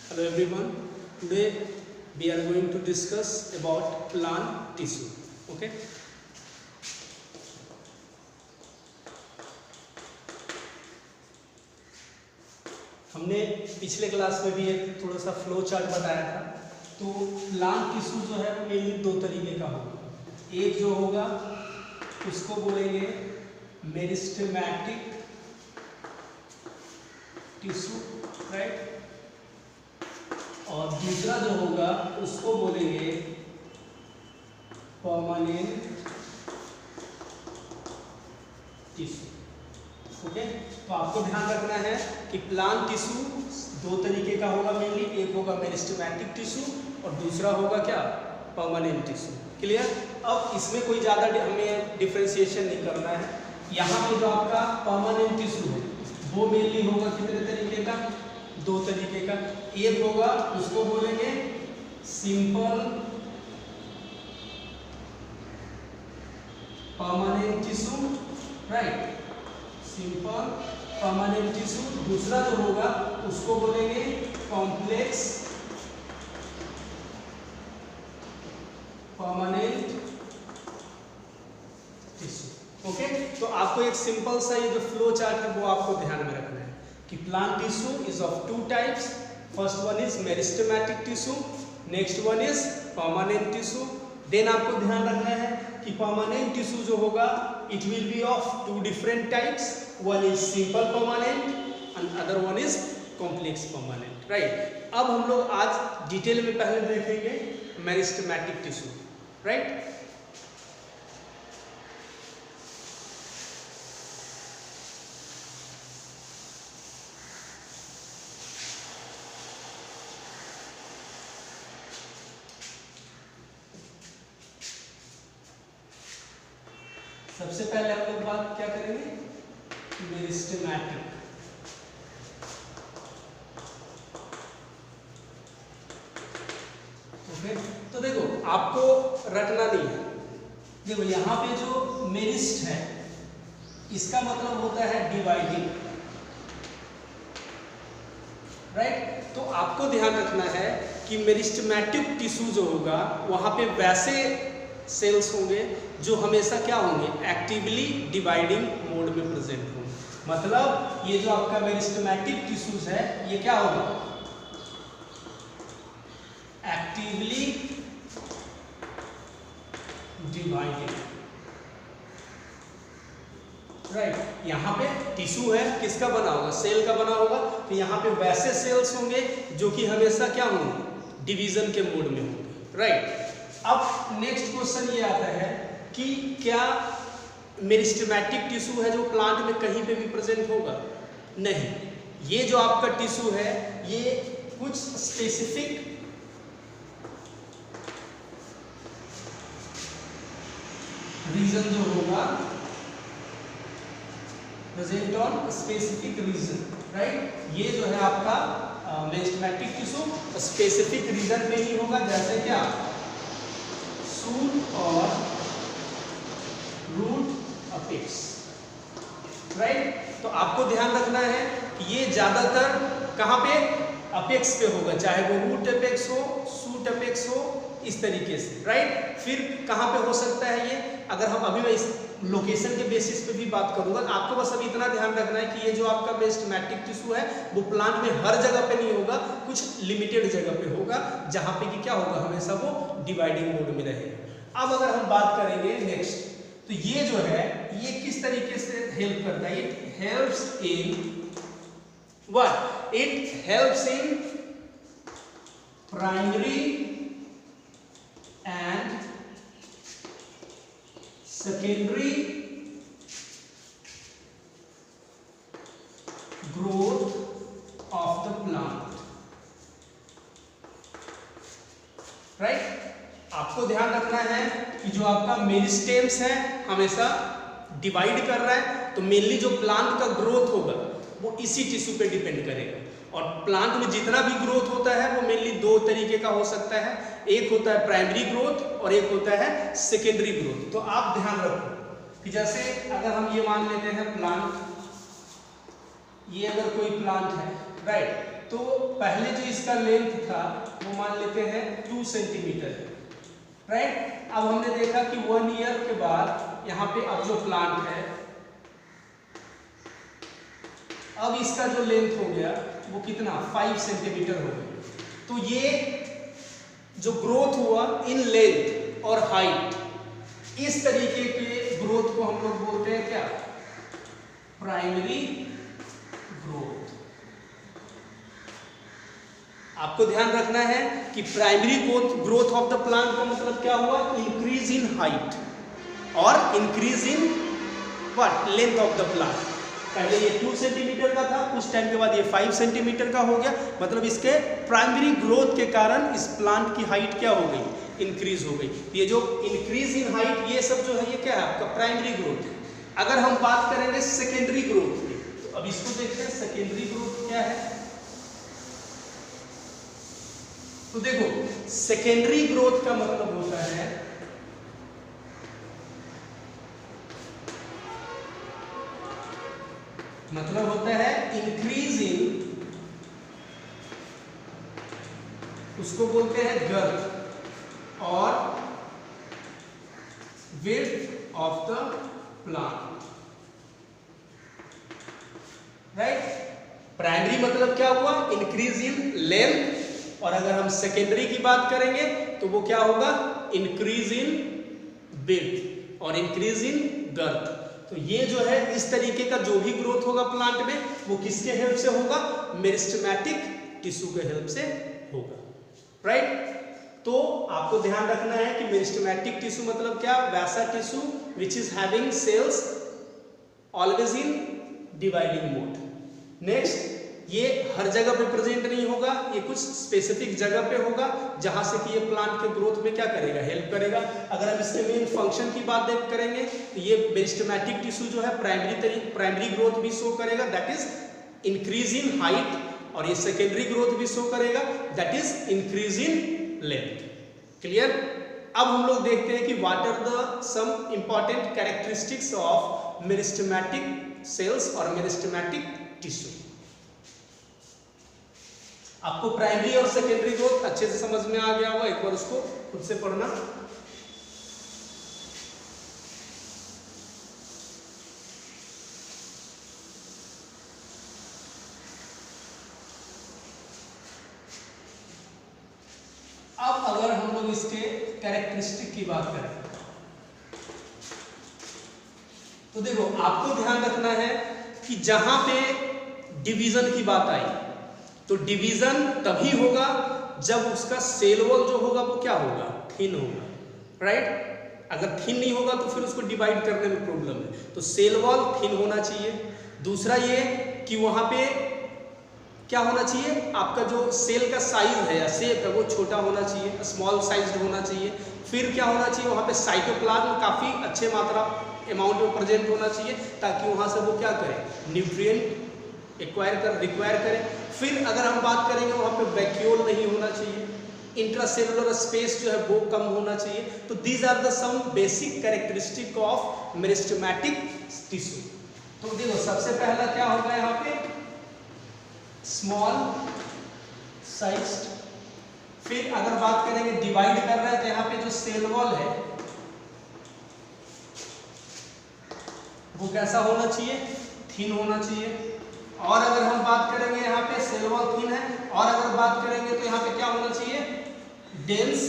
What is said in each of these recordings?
Hello everyone. Today we are going to discuss about plant tissue. Okay. हमने पिछले class में भी एक थोड़ा सा फ्लो चार्ट बताया था। तो प्लांट टिश्यू जो है वो मेनली दो तरीके का होगा। एक जो होगा उसको बोलेंगे मेरिस्टेमेटिक टिश्यू, राइट, और दूसरा जो होगा उसको बोलेंगे परमानेंट टिश्यू। ओके, तो आपको ध्यान रखना है कि प्लांट टिश्यू दो तरीके का होगा मेनली। एक होगा मेरिस्टेमेटिक टिश्यू और दूसरा होगा क्या, परमानेंट टिश्यू। क्लियर? अब इसमें कोई ज़्यादा हमें डिफरेंशिएशन नहीं करना है। यहाँ पे जो आपका परमानेंट टिश्यू है वो मेनली होगा कितने तरीके का, दो तरीके का। एक होगा उसको बोलेंगे simple permanent tissue, right, simple permanent tissue. दूसरा जो होगा उसको बोलेंगे कॉम्प्लेक्स परमानेंट टिश्यू। ओके, तो आपको एक सिंपल सा ये जो फ्लो चार्ट है वो आपको ध्यान में रखना है कि plant tissue is of two types. First one is meristematic tissue, next one is permanent tissue. Then आपको ध्यान रखना है कि परमानेंट टिश्यू जो होगा it will be of two different types. One is simple permanent and other one is complex permanent, right. अब हम लोग आज डिटेल में पहले देखेंगे मेरिस्टेमेटिक टिश्यू, राइट। सबसे पहले हम लोग बात क्या करेंगे, मेरिस्टेमेटिक। ओके, तो देखो आपको रटना नहीं है। देखो यहाँ पे जो मेरिस्ट है इसका मतलब होता है डिवाइडिंग, राइट। तो आपको ध्यान रखना है कि मेरिस्टेमेटिक टिश्यू जो होगा वहाँ पे वैसे सेल्स होंगे जो हमेशा क्या होंगे, एक्टिवली डिवाइडिंग मोड में प्रेजेंट होंगे। मतलब ये जो आपका मेरिस्टेमेटिक टिश्यूज है ये क्या होगा, एक्टिवली डिवाइडिंग, राइट। यहाँ पे टिश्यू है किसका बना होगा, सेल का बना होगा। तो यहाँ पे वैसे सेल्स होंगे जो कि हमेशा क्या होंगे, डिवीजन के मोड में होंगे, राइट। अब नेक्स्ट क्वेश्चन ये आता है कि क्या मेरिस्टेमेटिक टिश्यू है जो प्लांट में कहीं पे भी प्रेजेंट होगा? नहीं, ये जो आपका टिश्यू है ये कुछ स्पेसिफिक रीजन जो होगा, present on specific region, right. ये जो है आपका मेरिस्टेमेटिक टिश्यू स्पेसिफिक रीजन में ही होगा, जैसे क्या शूट और रूट अपेक्स, राइट। तो आपको ध्यान रखना है कि ये ज्यादातर कहाँ पे, अपेक्स पे होगा, चाहे वो रूट अपेक्स हो, शूट अपेक्स हो, इस तरीके से, राइट। फिर कहाँ पे हो सकता है ये, अगर हम अभी मैं इस लोकेशन के बेसिस पे भी बात करूंगा। आपको बस अभी इतना ध्यान रखना है कि ये जो आपका मेरिस्टेमेटिक टिश्यू है वो प्लांट में हर जगह पे नहीं होगा, कुछ लिमिटेड जगह पे होगा जहाँ पे कि क्या होगा, हमेशा वो डिवाइडिंग मोड में रहेगा। अब अगर हम बात करेंगे नेक्स्ट, तो ये जो है ये किस तरीके से हेल्प करता है, it helps in what, it helps in primary and secondary growth of the plant, right. आपको ध्यान रखना है कि जो आपका मेरिस्टेम्स है हमेशा डिवाइड कर रहा है, तो मेनली जो प्लांट का ग्रोथ होगा वो इसी टिश्यू पे डिपेंड करेगा। और प्लांट में जितना भी ग्रोथ होता है वो मेनली दो तरीके का हो सकता है, एक होता है प्राइमरी ग्रोथ और एक होता है सेकेंडरी ग्रोथ। तो आप ध्यान रखो कि जैसे अगर हम ये मान लेते हैं प्लांट, ये अगर कोई प्लांट है, राइट, तो पहले जो इसका लेंथ था वो मान लेते हैं 2 सेंटीमीटर है, राइट। अब हमने देखा कि 1 ईयर के बाद यहाँ पे अब जो प्लांट है, अब इसका जो लेंथ हो गया वो कितना 5 सेंटीमीटर हो गया। तो ये जो ग्रोथ हुआ इन लेंथ और हाइट, इस तरीके के ग्रोथ को हम लोग बोलते हैं क्या, प्राइमरी ग्रोथ। आपको ध्यान रखना है कि primary growth of the plant का मतलब क्या हुआ, इंक्रीज इन हाइट और increase in what, length of the plant. पहले ये 2 सेंटीमीटर का था, कुछ टाइम के बाद ये 5 सेंटीमीटर का हो गया, मतलब इसके प्राइमरी ग्रोथ के कारण इस प्लांट की हाइट क्या हो गई, इंक्रीज हो गई। ये जो इंक्रीज इन हाइट, ये सब जो है ये क्या है आपका प्राइमरी ग्रोथ है। अगर हम बात करेंगे सेकेंडरी ग्रोथ की, तो अब इसको देखते हैं सेकेंडरी ग्रोथ क्या है। तो देखो सेकेंडरी ग्रोथ का मतलब होता है इंक्रीज इन, उसको बोलते हैं गर्थ और width of the plant, right. Primary मतलब क्या हुआ, इंक्रीज इन लेंथ, और अगर हम सेकेंडरी की बात करेंगे तो वो क्या होगा, इंक्रीज इन विड्थ और इंक्रीज इन गर्थ। तो ये जो है इस तरीके का जो भी ग्रोथ होगा प्लांट में वो किसके हेल्प से होगा, मेरिस्टेमेटिक टिश्यू के हेल्प से होगा, राइट। तो आपको ध्यान रखना है कि मेरिस्टेमेटिक टिश्यू मतलब क्या, वैसा tissue which is having cells always in dividing mode. Next, ये हर जगह पे प्रेजेंट नहीं होगा, ये कुछ स्पेसिफिक जगह पे होगा जहां से कि ये प्लांट के ग्रोथ में क्या करेगा, हेल्प करेगा। अगर हम इसके मेन फंक्शन की बात करेंगे तो ये मेरिस्टेमेटिक टिश्यू जो है प्राइमरी ग्रोथ भी शो करेगा, that is increase in height, और ये सेकेंडरी ग्रोथ भी शो करेगा, that is increase in length. Clear. अब हम लोग देखते हैं कि what are the some important characteristics of meristematic cells और मेरिस्टेमेटिक टिश्यू। आपको प्राइमरी और सेकेंडरी ग्रोथ अच्छे से समझ में आ गया होगा, एक बार उसको खुद से पढ़ना। अब अगर हम लोग इसके कैरेक्टरिस्टिक की बात करें तो देखो आपको ध्यान रखना है कि जहां पे डिवीजन की बात आई तो डिवीजन तभी होगा जब उसका सेल वॉल जो होगा वो क्या होगा, थिन होगा, राइट। अगर थिन नहीं होगा तो फिर उसको डिवाइड करने में प्रॉब्लम है, तो सेल वॉल थिन होना चाहिए। दूसरा ये कि वहां पे क्या होना चाहिए, आपका जो सेल का साइज है या शेप है वो छोटा होना चाहिए, स्मॉल साइज्ड होना चाहिए। फिर क्या होना चाहिए, वहां पे साइटोप्लाज्म काफी अच्छे मात्रा अमाउंट में प्रेजेंट होना चाहिए ताकि वहां से वो क्या करे, न्यूट्रिएंट रिक्वायर करें। फिर अगर हम बात करेंगे वहां पे वैक्यूल नहीं होना चाहिए, इंट्रासेलुलर स्पेस जो है वो कम होना चाहिए। तो these are the some basic characteristic of meristematic tissue. तो देखो सबसे पहला क्या होगा यहाँ पे, स्मॉल साइज्ड। फिर अगर बात करेंगे डिवाइड कर रहा है तो यहाँ पे जो सेल वॉल है वो कैसा होना चाहिए, थिन होना चाहिए। और अगर हम बात करेंगे यहाँ पे सेल वॉल थिन है, और अगर बात करेंगे तो यहाँ पे क्या होना चाहिए, डेंस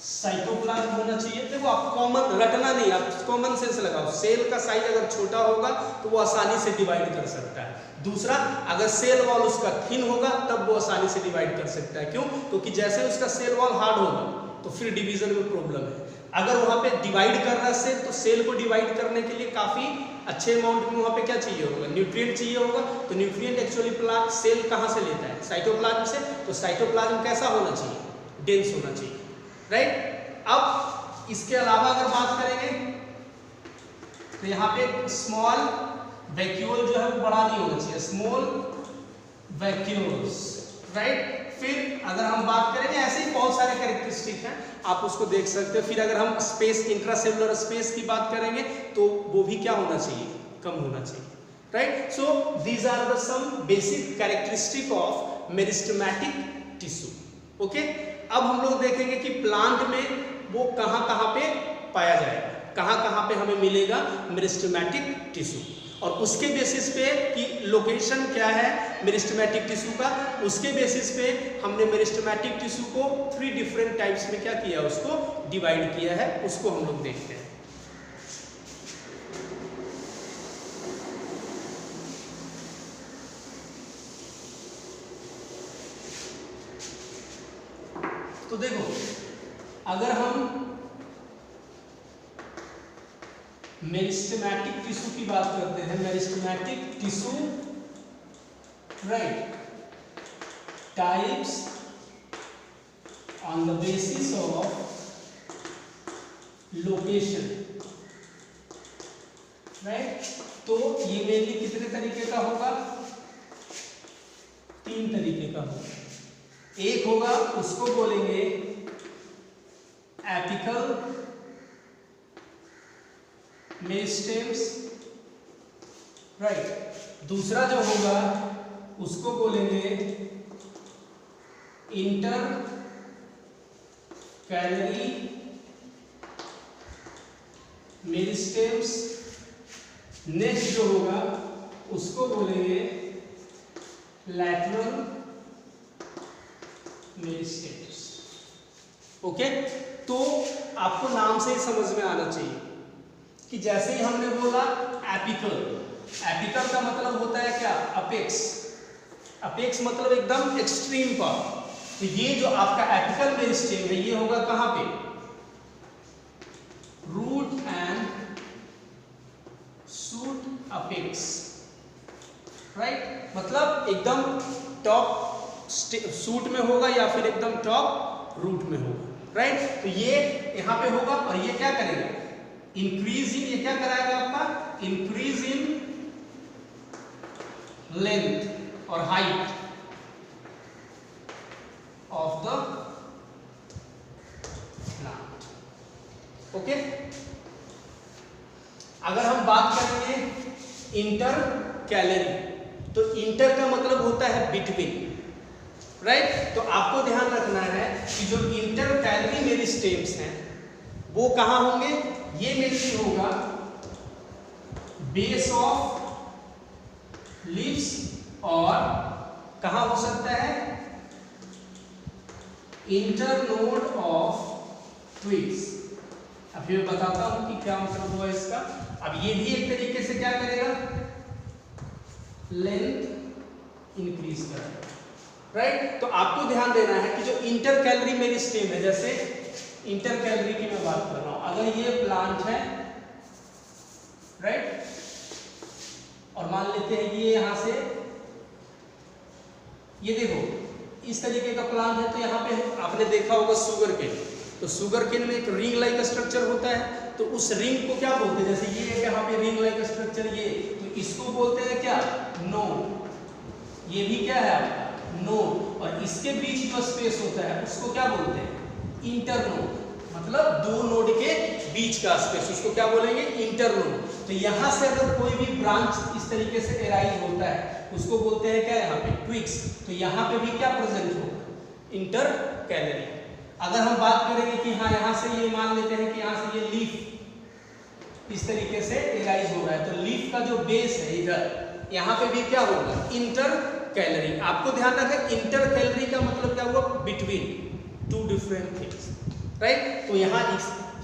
साइटोप्लाज्म होना चाहिए। देखो आप कॉमन रटना नहीं, आप कॉमन सेंस लगाओ। सेल का साइज अगर छोटा होगा तो वो आसानी से डिवाइड कर सकता है। दूसरा, अगर सेल वॉल उसका थिन होगा तब वो आसानी से डिवाइड कर सकता है। क्यों? क्योंकि जैसे उसका सेल वॉल हार्ड होगा तो फिर डिवीजन में प्रॉब्लम है। अगर वहां पे डिवाइड कर रहा है सेल, तो सेल को डिवाइड करने के लिए काफी अच्छे अमाउंट में वहां पे क्या चाहिए होगा, न्यूट्रिएंट चाहिए होगा। तो न्यूट्रिएंट एक्चुअली प्लांट सेल कहां से लेता है, साइटोप्लाज्म से। तो साइटोप्लाज्म कैसा होना चाहिए, डेंस होना चाहिए, राइट। अब इसके अलावा अगर बात करेंगे तो यहाँ पे स्मॉल वैक्यूल जो है वो बड़ा नहीं होना चाहिए, स्मॉल वैक्यूल्स, राइट। फिर अगर हम बात करेंगे, ऐसे ही बहुत सारे कैरेक्टरिस्टिक हैं, आप उसको देख सकते हैं। फिर अगर हम स्पेस, इंट्रासेलुलर स्पेस की बात करेंगे तो वो भी क्या होना चाहिए, कम होना चाहिए, right. So these are the some basic characteristic of meristematic tissue. Okay, अब हम लोग देखेंगे कि प्लांट में वो कहाँ कहाँ पे पाया जाएगा, कहाँ कहाँ पे हमें मिलेगा मेरिस्टेमेटिक टिश्यू, और उसके बेसिस पे कि लोकेशन क्या है मेरिस्टेमेटिक टिश्यू का, उसके बेसिस पे हमने मेरिस्टेमेटिक टिश्यू को 3 डिफरेंट टाइप्स में क्या किया, उसको डिवाइड किया है, उसको हम लोग देखते हैं। तो देखो, अगर हम मेरिस्टेमेटिक टिश्यू की बात करते हैं, meristematic tissue, right, types on the basis of location, right. तो ये मेनली कितने तरीके का होगा, 3 तरीके का होगा। एक होगा, उसको बोलेंगे एपिकल मेरिस्टेम्स, राइट। दूसरा जो होगा उसको बोलेंगे इंटर कैलरी मेरिस्टेम्स। नेक्स्ट जो होगा उसको बोलेंगे लैटरल मेरिस्टेम्स। ओके, तो आपको नाम से ही समझ में आना चाहिए कि जैसे ही हमने बोला एपिकल, एपिकल का मतलब होता है क्या, अपेक्स। अपेक्स मतलब एकदम एक्सट्रीम पार्ट। तो ये जो आपका एपिकल मेरिस्टेम है, ये होगा कहां पे, root and shoot apex, right. मतलब एकदम टॉप शूट में होगा या फिर एकदम टॉप रूट में होगा, राइट। तो ये यहां पे होगा, और ये क्या करेगा, इंक्रीज इन, ये क्या कराएगा आपका, इंक्रीज इन लेंथ और height of the plant. Okay, अगर हम बात करेंगे इंटर कैलरी, तो इंटर का मतलब होता है बिटवीन, राइट। तो आपको ध्यान रखना है कि जो इंटर कैलरी मेरिस्टेम्स हैं वो कहां होंगे, ये मेनली होगा बेस ऑफ लीव्स, और कहां हो सकता है, इंटरनोड ऑफ ट्विग्स। अभी मैं बताता हूं कि क्या मतलब हुआ इसका। अब ये भी एक तरीके से क्या करेगा, लेंथ इंक्रीज करेगा, राइट। तो आपको ध्यान देना है कि जो इंटर कैलरी मेरिस्टेम है, जैसे इंटर कैलरी की मैं बात कर रहा हूं, अगर ये प्लांट है, राइट, और मान लेते हैं कि ये यहां से, ये देखो इस तरीके का प्लांट है, तो यहाँ पे आपने देखा होगा शुगर केन, तो शुगर केन में एक रिंग लाइक स्ट्रक्चर होता है, तो उस रिंग को क्या बोलते हैं, जैसे ये यहाँ पे रिंग लाइक स्ट्रक्चर, ये तो इसको बोलते हैं क्या, नोड। ये भी क्या है आपका नोड, और इसके बीच जो स्पेस होता है उसको क्या बोलते हैं, इंटरनोड। मतलब दो नोड के बीच का स्पेस, उसको क्या बोलेंगे, इंटरनोड। तो यहां से अगर कोई भी ब्रांच इस तरीके से एराइज होता है उसको बोलते हैं क्या, यहाँ पे ट्विग्स। तो यहाँ पे भी क्या प्रेजेंट होगा, इंटर कैलरी। अगर हम बात करेंगे कि हाँ यहाँ से ये मान लेते हैं कि यहाँ से ये लीफ इस तरीके से एराइज हो रहा है, तो लीफ का जो बेस है इधर, यहाँ पे भी क्या होगा, इंटर कैलरी। आपको ध्यान रखें, इंटर कैलरी का मतलब क्या हुआ, between two different things, right. तो यहाँ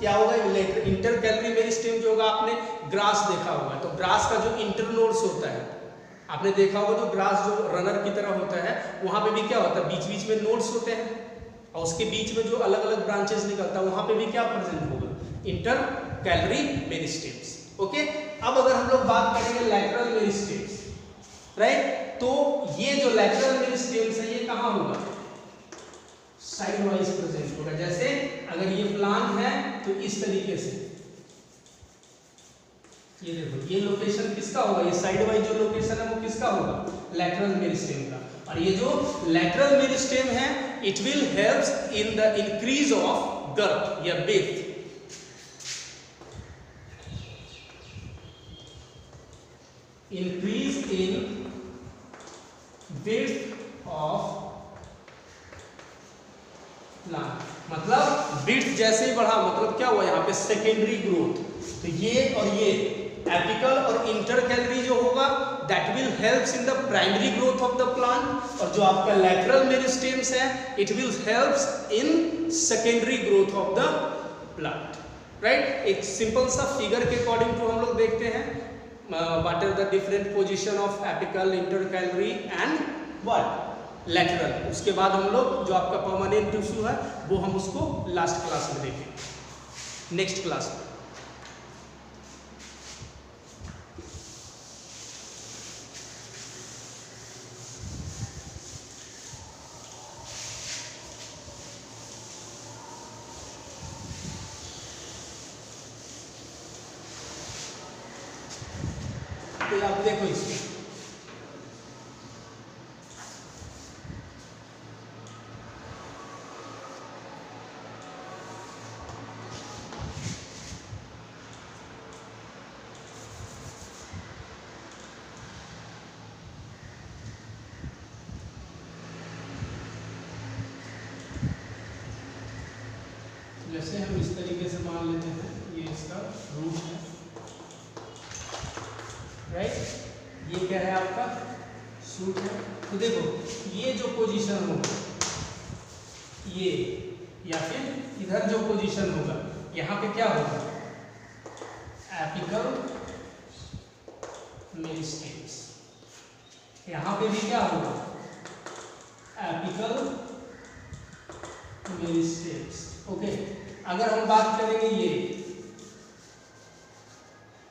क्या होगा, इंटर कैलरी मेरिस्टेम जो होगा, आपने ग्रास देखा होगा, तो ग्रास का जो इंटरनोड्स होता है, आपने देखा होगा जो ग्रास जो रनर की तरह होता है, वहां पे भी क्या होता है, बीच बीच में नोड्स होते हैं, और उसके बीच में जो अलग अलग ब्रांचेस निकलता है, वहां पे भी क्या प्रेजेंट होगा, इंटर कैलरी मेरिस्टेम्स। ओके, अब अगर हम लोग बात करेंगे लैटरल मेरिस्टेम्स, राइट, तो ये जो लैटरल मेरिस्टेम्स है ये कहाँ होगा, साइड वाइज प्रेजेंट होगा। जैसे अगर ये प्लांट है तो इस तरीके से, ये देखो ये लोकेशन किसका होगा, ये साइड वाइज जो लोकेशन है वो किसका होगा, लैटरल मेरिस्टेम का। और ये जो लैटरल मेरिस्टेम है, it will helps in the increase of girth या breadth. Increase width of plant, मतलब विड्थ जैसे ही बढ़ा मतलब क्या हुआ यहाँ पे सेकेंडरी ग्रोथ। तो ये और ये एपिकल और इंटर कैलरी जो होगा that will helps in the primary growth of the plant, और जो आपका लैटरल मेरिस्टेम्स है it will helps in secondary growth of the plant, right. एक सिंपल सा फिगर के अकॉर्डिंग टू हम लोग देखते हैं what are the different position of apical, intercalary and what lateral. उसके बाद हम लोग जो आपका परमानेंट टिश्यू है वो हम उसको लास्ट क्लास में देखेंगे, नेक्स्ट क्लास में। तो आप देखो इसमें जैसे हम इस तरीके से मान लेते हैं ये इसका रूट है, राइट। ये क्या है आपका शूट है। तो देखो ये जो पोजीशन होगा ये, या फिर इधर जो पोजीशन होगा यहाँ पे क्या होगा एपिकल मेरिस्टेम्स, यहाँ पे भी क्या होगा एपिकल मेरिस्टेम्स, ओके। अगर हम बात करेंगे ये,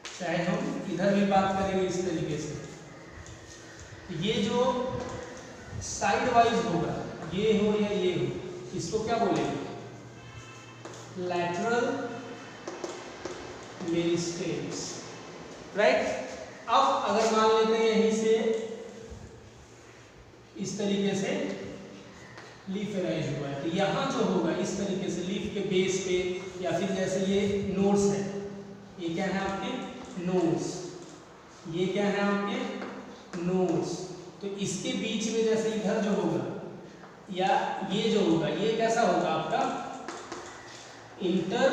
चाहे हम इधर भी बात करेंगे इस तरीके से, ये जो साइड वाइज होगा ये हो या ये हो, इसको क्या बोलेंगे लैटरल मेरिस्टेम्स, राइट। अब अगर मान लेते हैं यहीं से इस तरीके से लीफ अराइज हुआ है, तो यहाँ जो होगा इस तरीके से लीफ के बेस पे, या फिर जैसे ये नोड्स है, ये क्या है आपके नोड्स, ये क्या है आपके नोड्स, तो इसके बीच में जैसे इधर जो होगा या ये जो होगा ये कैसा होगा आपका इंटर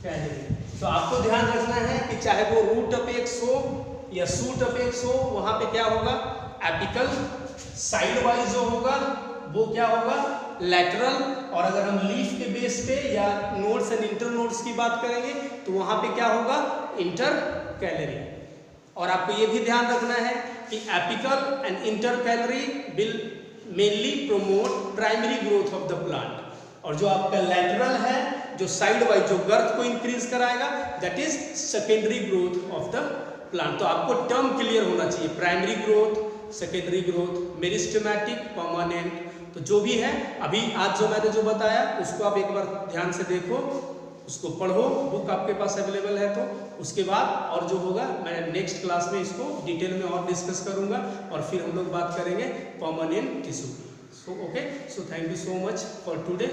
कैलरी। तो आपको ध्यान रखना है कि चाहे वो रूट अपेक्स हो या सूट अपेक्स हो, वहां पे क्या होगा एपिकल, साइड वाइज जो होगा वो क्या होगा लैटरल, और अगर हम लीफ के बेस पे या नोड्स एंड इंटर नोड्स की बात करेंगे तो वहां पे क्या होगा इंटर कैलरी। और आपको ये भी ध्यान रखना है कि apical and inter calorie will mainly promote primary growth of the plant, और जो आपका लैटरल है जो साइड वाइज जो गर्थ को इंक्रीज कराएगा that is secondary growth of the plant. तो आपको टर्म क्लियर होना चाहिए, primary growth, secondary growth, meristematic, permanent. तो जो भी है अभी आज जो मैंने जो बताया उसको आप एक बार ध्यान से देखो, उसको पढ़ो, बुक आपके पास अवेलेबल है। तो उसके बाद और जो होगा मैं नेक्स्ट क्लास में इसको डिटेल में और डिस्कस करूंगा, और फिर हम लोग बात करेंगे परमानेंट टिश्यू की। So okay, so thank you so much for today.